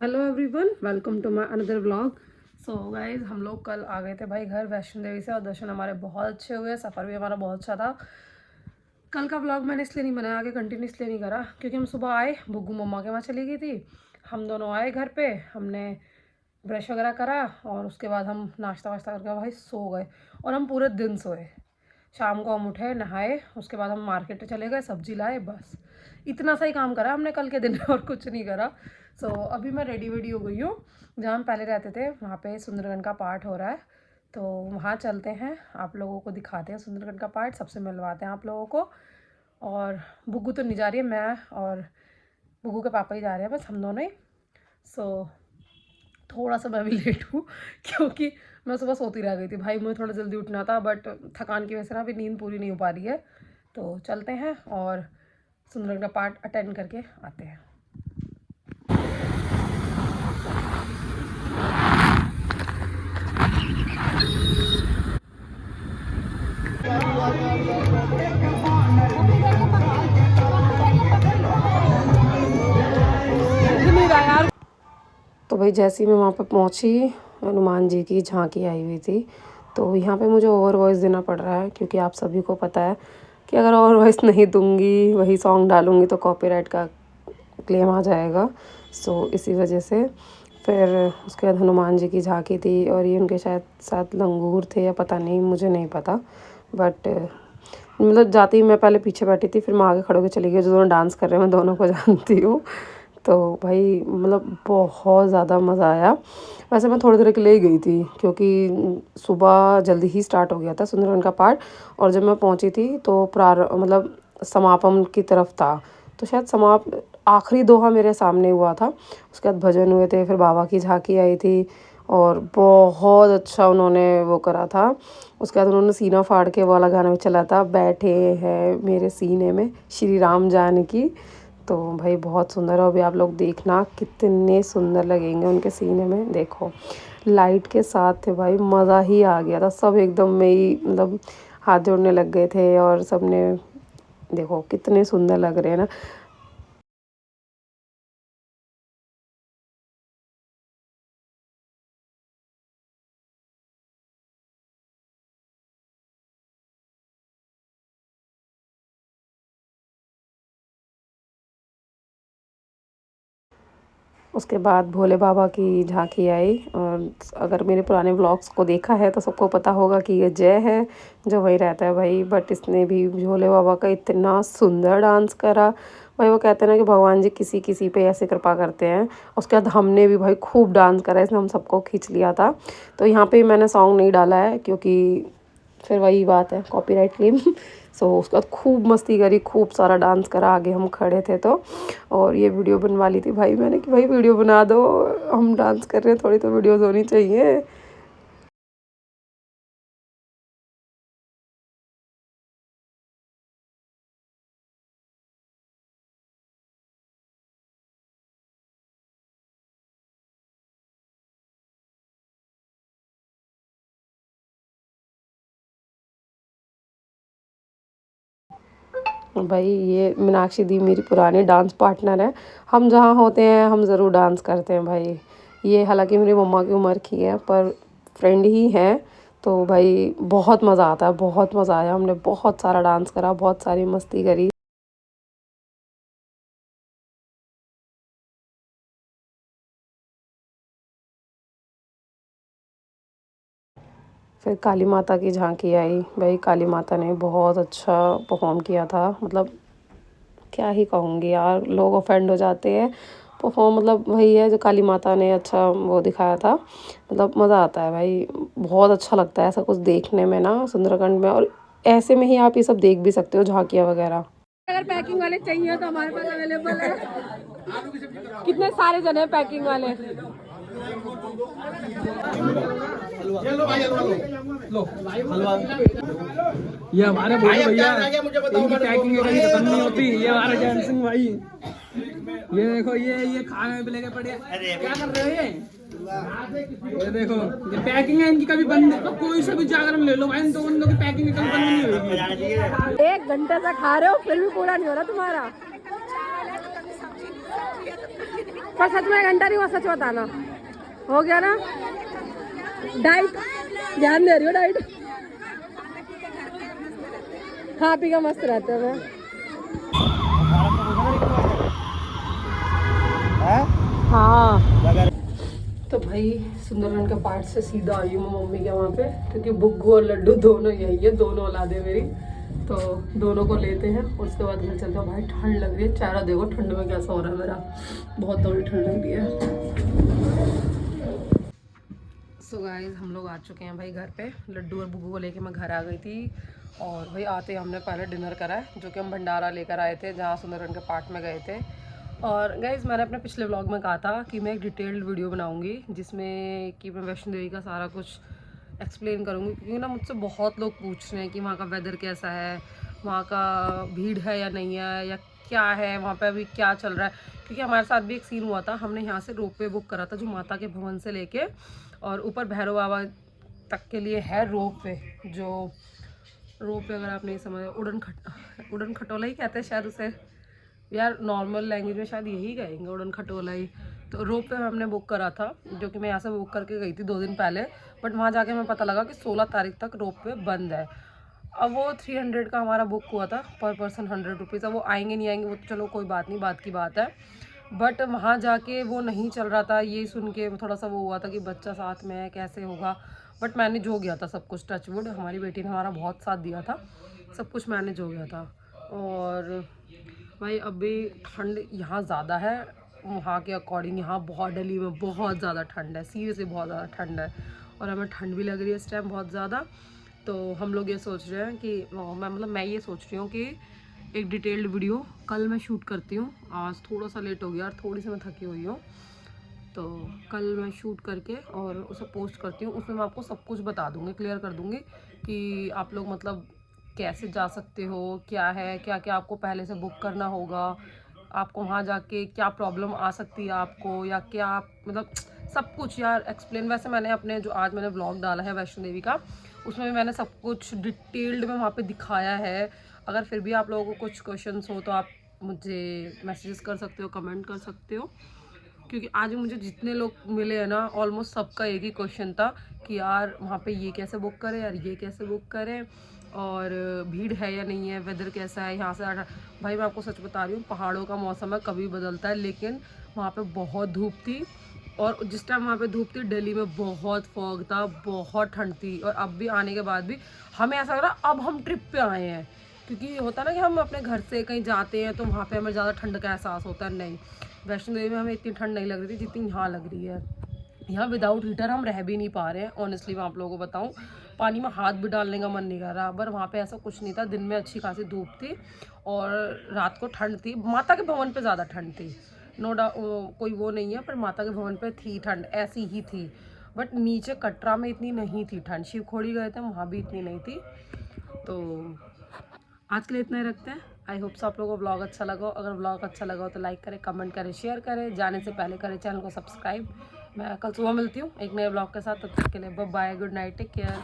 Hello everyone, welcome to my another vlog. So guys, हम लोग कल आ गए थे भाई घर वैष्णो देवी से और दर्शन हमारे बहुत अच्छे हुए। सफ़र भी हमारा बहुत अच्छा था। कल का व्लॉग मैंने इसलिए नहीं बनाया, आगे कंटिन्यू इसलिए नहीं करा क्योंकि हम सुबह आए, बुग्गू मम्मा के वहाँ चली गई थी। हम दोनों आए घर पे, हमने ब्रश वगैरह करा और उसके बाद हम नाश्ता वाश्ता करके भाई सो गए और हम पूरे दिन सोए। शाम को हम उठे, नहाए, उसके बाद हम मार्केट चले गए, सब्जी लाए, बस इतना सा ही काम करा हमने कल के दिन और कुछ नहीं करा। सो अभी मैं रेडी वेडी हो गई हूँ। जहाँ हम पहले रहते थे वहाँ पे सुंदरगढ़ का पाठ हो रहा है, तो वहाँ चलते हैं, आप लोगों को दिखाते हैं सुंदरगढ़ का पाठ, सबसे मिलवाते हैं आप लोगों को। और बुग्गू तो नहीं जा रही है, मैं और बुग्गू के पापा ही जा रहे हैं, बस हम दोनों ही। सो थोड़ा सा मैं भी लेट हूँ क्योंकि मैं सुबह सोती रह गई थी भाई, मुझे थोड़ा जल्दी उठना था बट थकान की वजह से ना अभी नींद पूरी नहीं हो पा रही है। तो चलते हैं और सुंदरगढ़ का पाठ अटेंड करके आते हैं। तो भाई जैसे ही मैं वहाँ पर पहुँची, हनुमान जी की झांकी आई हुई थी। तो यहाँ पे मुझे ओवर वॉइस देना पड़ रहा है क्योंकि आप सभी को पता है कि अगर ओवर वॉइस नहीं दूँगी, वही सॉन्ग डालूँगी तो कॉपीराइट का क्लेम आ जाएगा। सो इसी वजह से फिर उसके बाद हनुमान जी की झांकी थी और ये उनके शायद साथ लंगूर थे या पता नहीं, मुझे नहीं पता। बट मतलब जाती ही मैं पहले पीछे बैठी थी, फिर मैं आगे खड़े होकर चली गई। जो दोनों डांस कर रहे हैं मैं दोनों को जानती हूँ। तो भाई मतलब बहुत ज़्यादा मज़ा आया। वैसे मैं थोड़ी देर के लिए ही गई थी क्योंकि सुबह जल्दी ही स्टार्ट हो गया था सुंदरवन का पाठ। और जब मैं पहुंची थी तो मतलब समापन की तरफ था, तो शायद आखिरी दोहा मेरे सामने हुआ था। उसके बाद भजन हुए थे, फिर बाबा की झांकी आई थी और बहुत अच्छा उन्होंने वो करा था। उसके बाद उन्होंने सीना फाड़ के वाला गाना भी चला था, बैठे हैं मेरे सीने में श्री राम जानकी। तो भाई बहुत सुंदर है। अभी आप लोग देखना कितने सुंदर लगेंगे उनके सीने में, देखो लाइट के साथ थे भाई, मज़ा ही आ गया था। सब एकदम में ही मतलब हाथ जोड़ने लग गए थे और सब ने, देखो कितने सुंदर लग रहे हैं ना। उसके बाद भोले बाबा की झांकी आई। और अगर मेरे पुराने व्लॉग्स को देखा है तो सबको पता होगा कि ये जय है जो वही रहता है भाई, बट इसने भी भोले बाबा का इतना सुंदर डांस करा भाई। वो कहते हैं ना कि भगवान जी किसी किसी पे ऐसे कृपा करते हैं। उसके बाद हमने भी भाई खूब डांस करा, इसने हम सबको खींच लिया था। तो यहाँ पे मैंने सॉन्ग नहीं डाला है क्योंकि फिर वही बात है, कॉपीराइट क्लेम। सो उसके बाद खूब मस्ती करी, खूब सारा डांस करा, आगे हम खड़े थे तो। और ये वीडियो बनवा ली थी भाई मैंने कि भाई वीडियो बना दो, हम डांस कर रहे हैं, थोड़ी तो वीडियोस होनी चाहिए। भाई ये मीनाक्षी दी मेरी पुरानी डांस पार्टनर है। हम जहाँ होते हैं हम ज़रूर डांस करते हैं भाई। ये हालांकि मेरी मम्मा की उम्र की है पर फ्रेंड ही है। तो भाई बहुत मज़ा आता है, बहुत मज़ा आया, हमने बहुत सारा डांस करा, बहुत सारी मस्ती करी। फिर काली माता की झांकी आई भाई, काली माता ने बहुत अच्छा परफॉर्म किया था। मतलब क्या ही कहूँगी यार, लोग ऑफेंड हो जाते हैं। परफॉर्म मतलब वही है जो काली माता ने अच्छा वो दिखाया था। मतलब मज़ा आता है भाई, बहुत अच्छा लगता है ऐसा कुछ देखने में ना सुंदरकांड में। और ऐसे में ही आप ये सब देख भी सकते हो, झांकियाँ वगैरह। अगर पैकिंग वाले चाहिए तो हमारे पास अवेलेबल है। कितने सारे जने हैं पैकिंग वाले। ये हमारे भाई भैया, इनकी पैकिंग कभी खत्म नहीं होती। ये हमारा जैन सिंह भाई, ये देखो ये खाने में लेके पड़े, क्या कर रहे हो ये देखो ये पैकिंग है इनकी, कभी बंद तो कोई सा भी जागरण ले लो भाई, इन दो बंदों की पैकिंग कभी बंद नहीं होगी। 1 घंटे से खा रहे हो फिर भी पूरा नहीं हो रहा तुम्हारा। पर सच में 1 घंटा नहीं हुआ, सच बताना। हो गया ना? डाइट ध्यान दे रही हो? डाइट खा पी का मस्त रहते हैं। हाँ तो भाई सुंदरवन के पार्ट से सीधा आई हूँ मैं मम्मी के वहाँ पे, क्योंकि बुग्गू और लड्डू दोनों यही है, दोनों औलादे मेरी। तो दोनों को लेते हैं और उसके बाद घर चलते हैं। भाई ठंड लग रही है, चेहरा देखो ठंड में कैसा हो रहा है मेरा, बहुत थोड़ी ठंड लग रही है। सो गाइस हम लोग आ चुके हैं भाई घर पे। लड्डू और बुग्गू को लेके मैं घर आ गई थी और भाई आते ही हमने पहले डिनर करा है, जो कि हम भंडारा लेकर आए थे जहाँ सुंदरवन के पार्ट में गए थे। और गाइस मैंने अपने पिछले व्लॉग में कहा था कि मैं एक डिटेल्ड वीडियो बनाऊंगी जिसमें कि मैं वैष्णो देवी का सारा कुछ एक्सप्लेन करूंगी, क्योंकि ना मुझसे बहुत लोग पूछ रहे हैं कि वहाँ का वेदर कैसा है, वहाँ का भीड़ है या नहीं है, या क्या है वहाँ पे अभी क्या चल रहा है। क्योंकि हमारे साथ भी एक सीन हुआ था, हमने यहाँ से रोपवे बुक करा था जो माता के भवन से लेके और ऊपर भैरव बाबा तक के लिए है रोपवे। जो रोपवे अगर आप नहीं समझ, उड़न खटोला ही कहते हैं शायद उसे, यार नॉर्मल लैंग्वेज में शायद यही कहेंगे, उड़न खटोला ही। तो रोप पे हमने बुक करा था, जो कि मैं यहाँ से बुक करके गई थी 2 दिन पहले, बट वहाँ जाके मैं पता लगा कि 16 तारीख तक रोप पे बंद है। अब वो 300 का हमारा बुक हुआ था, पर पर्सन 100 रुपीज़। अब वो आएंगे नहीं आएंगे वो तो चलो कोई बात नहीं, बात की बात है, बट वहाँ जाके वो नहीं चल रहा था। ये सुन के थोड़ा सा वो हुआ था कि बच्चा साथ में है कैसे होगा, बट मैनेज हो गया था सब कुछ, टचवुड। हमारी बेटी ने हमारा बहुत साथ दिया था, सब कुछ मैनेज हो गया था। और भाई अभी ठंड यहाँ ज़्यादा है वहाँ के अकॉर्डिंग, यहाँ बहुत दिल्ली में बहुत ज़्यादा ठंड है, सीरियसली बहुत ज़्यादा ठंड है और हमें ठंड भी लग रही है इस टाइम बहुत ज़्यादा। तो हम लोग ये सोच रहे हैं कि मैं ये सोच रही हूँ कि एक डिटेल्ड वीडियो कल मैं शूट करती हूँ। आज थोड़ा सा लेट हो गया और थोड़ी सी मैं थकी हुई हूँ, तो कल मैं शूट करके और उसे पोस्ट करती हूँ। उसमें मैं आपको सब कुछ बता दूँगी, क्लियर कर दूँगी कि आप लोग मतलब कैसे जा सकते हो, क्या है, क्या क्या आपको पहले से बुक करना होगा, आपको वहाँ जाके क्या प्रॉब्लम आ सकती है आपको, या क्या आप मतलब सब कुछ यार एक्सप्लेन। वैसे मैंने अपने जो आज मैंने व्लॉग डाला है वैष्णो देवी का, उसमें भी मैंने सब कुछ डिटेल्ड में वहाँ पे दिखाया है। अगर फिर भी आप लोगों को कुछ क्वेश्चंस हो तो आप मुझे मैसेजेस कर सकते हो, कमेंट कर सकते हो, क्योंकि आज मुझे जितने लोग मिले हैं ना ऑलमोस्ट सबका एक ही क्वेश्चन था कि यार वहाँ पे ये कैसे बुक करें, यार ये कैसे बुक करें, और भीड़ है या नहीं है, वेदर कैसा है यहाँ से। भाई मैं आपको सच बता रही हूँ, पहाड़ों का मौसम है कभी बदलता है, लेकिन वहाँ पे बहुत धूप थी और जिस टाइम वहाँ पे धूप थी दिल्ली में बहुत फॉग था, बहुत ठंड थी। और अब भी आने के बाद भी हमें ऐसा लग रहा अब हम ट्रिप पे आए हैं, क्योंकि होता ना कि हम अपने घर से कहीं जाते हैं तो वहाँ पे हमें ज़्यादा ठंड का एहसास होता है। नहीं, वैष्णो देवी में हमें इतनी ठंड नहीं लग रही थी जितनी यहाँ लग रही है। यहाँ विदाउट हीटर हम रह भी नहीं पा रहे हैं, ऑनेस्टली मैं आप लोगों को बताऊँ, पानी में हाथ भी डालने का मन नहीं कर रहा। पर वहाँ पे ऐसा कुछ नहीं था, दिन में अच्छी खासी धूप थी और रात को ठंड थी। माता के भवन पे ज़्यादा ठंड थी, नो डाउट, कोई वो नहीं है, पर माता के भवन पे थी ठंड, ऐसी ही थी। बट नीचे कटरा में इतनी नहीं थी ठंड, शिवखोड़ी गए थे वहाँ भी इतनी नहीं थी। तो आज के लिए इतना ही रखते हैं। आई होप सो आप लोगों को व्लॉग अच्छा लगा। अगर व्लॉग अच्छा लगा हो तो लाइक करें, कमेंट करें, शेयर करें, जाने से पहले करें चैनल को सब्सक्राइब। मैं कल सुबह मिलती हूँ एक नए व्लॉग के साथ, तब तक के लिए bye bye, good night, take care.